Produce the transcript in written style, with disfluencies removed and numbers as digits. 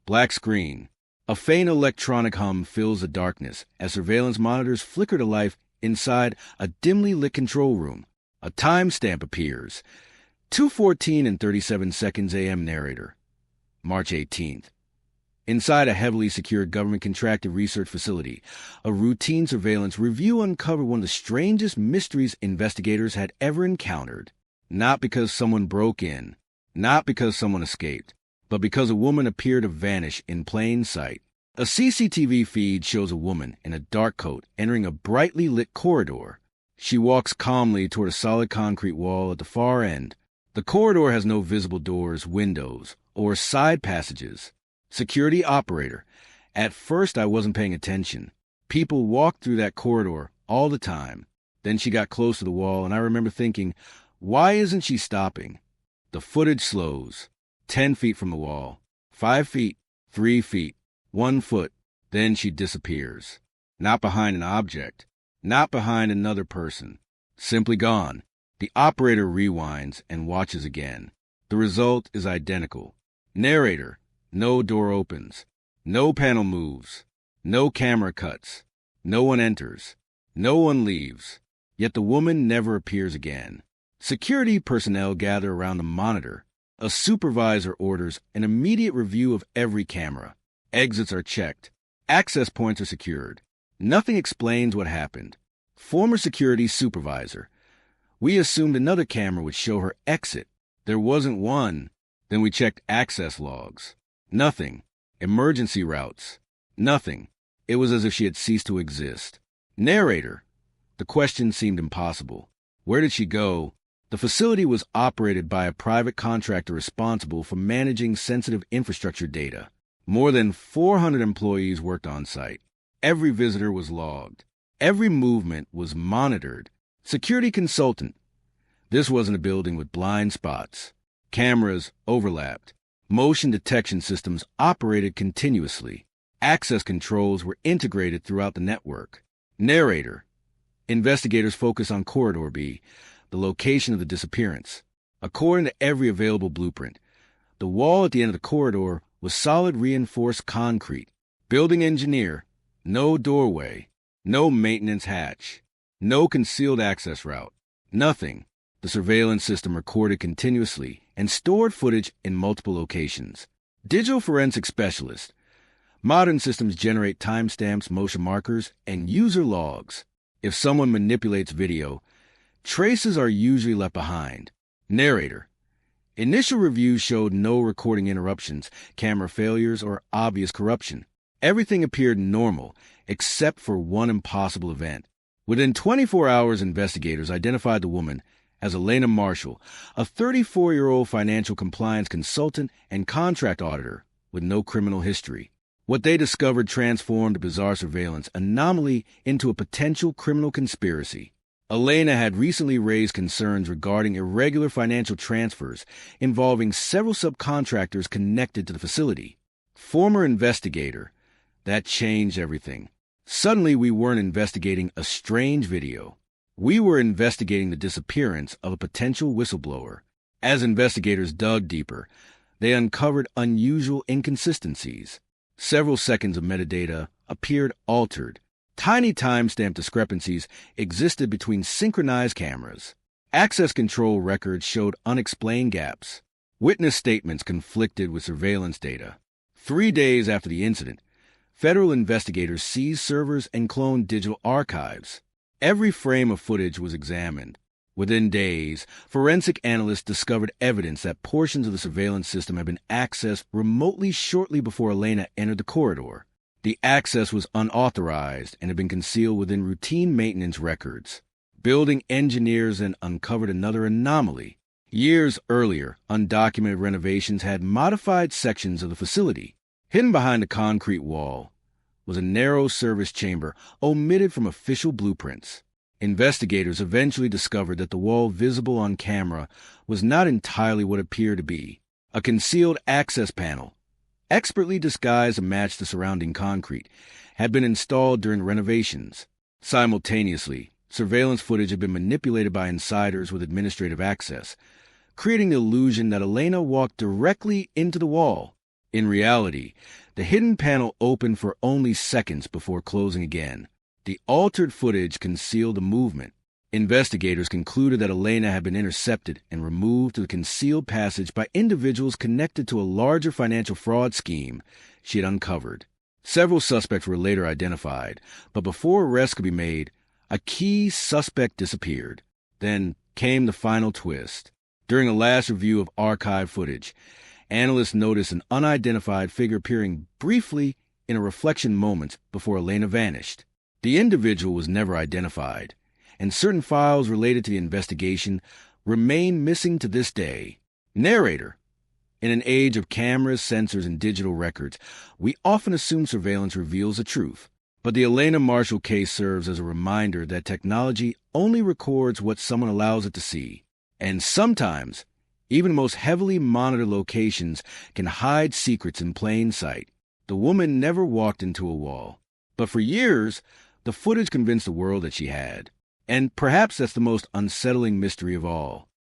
Black screen. A faint electronic hum fills the darkness as surveillance monitors flicker to life inside a dimly lit control room. A timestamp appears. 2:14 and 37 seconds a.m. Narrator. March 18th. Inside a heavily secured government-contracted research facility, a routine surveillance review uncovered one of the strangest mysteries investigators had ever encountered. Not because someone broke in, not because someone escaped, but because a woman appeared to vanish in plain sight. A CCTV feed shows a woman in a dark coat entering a brightly lit corridor. She walks calmly toward a solid concrete wall at the far end. The corridor has no visible doors, windows, or side passages. Security operator. At first, I wasn't paying attention. People walked through that corridor all the time. Then she got close to the wall, and I remember thinking, why isn't she stopping? The footage slows. 10 feet from the wall. 5 feet. 3 feet. 1 foot. Then she disappears. Not behind an object. Not behind another person. Simply gone. The operator rewinds and watches again. The result is identical. Narrator. No door opens. No panel moves. No camera cuts. No one enters. No one leaves. Yet the woman never appears again. Security personnel gather around the monitor. A supervisor orders an immediate review of every camera. Exits are checked. Access points are secured. Nothing explains what happened. Former security supervisor. We assumed another camera would show her exit. There wasn't one. Then we checked access logs. Nothing. Emergency routes. Nothing. It was as if she had ceased to exist. Narrator. The question seemed impossible. Where did she go? The facility was operated by a private contractor responsible for managing sensitive infrastructure data. More than 400 employees worked on site. Every visitor was logged. Every movement was monitored. Security consultant. This wasn't a building with blind spots. Cameras overlapped. Motion detection systems operated continuously. Access controls were integrated throughout the network. Narrator. Investigators focus on Corridor B, the location of the disappearance. According to every available blueprint, the wall at the end of the corridor was solid reinforced concrete. Building engineer. No doorway. No maintenance hatch. No concealed access route. Nothing. The surveillance system recorded continuously and stored footage in multiple locations. Digital forensic specialist. Modern systems generate timestamps, motion markers, and user logs. If someone manipulates video, traces are usually left behind. Narrator. Initial reviews showed no recording interruptions, camera failures, or obvious corruption. Everything appeared normal, except for one impossible event. Within 24 hours, investigators identified the woman as Elena Marshall, a 34-year-old financial compliance consultant and contract auditor with no criminal history. What they discovered transformed a bizarre surveillance anomaly into a potential criminal conspiracy. Elena had recently raised concerns regarding irregular financial transfers involving several subcontractors connected to the facility. Former investigator. That changed everything. Suddenly, we weren't investigating a strange video. We were investigating the disappearance of a potential whistleblower. As investigators dug deeper, they uncovered unusual inconsistencies. Several seconds of metadata appeared altered. Tiny timestamp discrepancies existed between synchronized cameras. Access control records showed unexplained gaps. Witness statements conflicted with surveillance data. 3 days after the incident, federal investigators seized servers and cloned digital archives. Every frame of footage was examined. Within days, forensic analysts discovered evidence that portions of the surveillance system had been accessed remotely shortly before Elena entered the corridor. The access was unauthorized and had been concealed within routine maintenance records. Building engineers then uncovered another anomaly. Years earlier, undocumented renovations had modified sections of the facility. Hidden behind a concrete wall was a narrow service chamber omitted from official blueprints. Investigators eventually discovered that the wall visible on camera was not entirely what it appeared to be. A concealed access panel, expertly disguised to match the surrounding concrete, had been installed during renovations. Simultaneously, surveillance footage had been manipulated by insiders with administrative access, creating the illusion that Elena walked directly into the wall. In reality, the hidden panel opened for only seconds before closing again. The altered footage concealed the movement. Investigators concluded that Elena had been intercepted and removed to the concealed passage by individuals connected to a larger financial fraud scheme she had uncovered. Several suspects were later identified, but before arrests could be made, a key suspect disappeared. Then came the final twist. During a last review of archive footage, analysts noticed an unidentified figure appearing briefly in a reflection moment before Elena vanished. The individual was never identified, and certain files related to the investigation remain missing to this day. Narrator: in an age of cameras, sensors, and digital records, we often assume surveillance reveals the truth. But the Elena Marshall case serves as a reminder that technology only records what someone allows it to see. And sometimes, even the most heavily monitored locations can hide secrets in plain sight. The woman never walked into a wall. But for years, the footage convinced the world that she had. And perhaps that's the most unsettling mystery of all.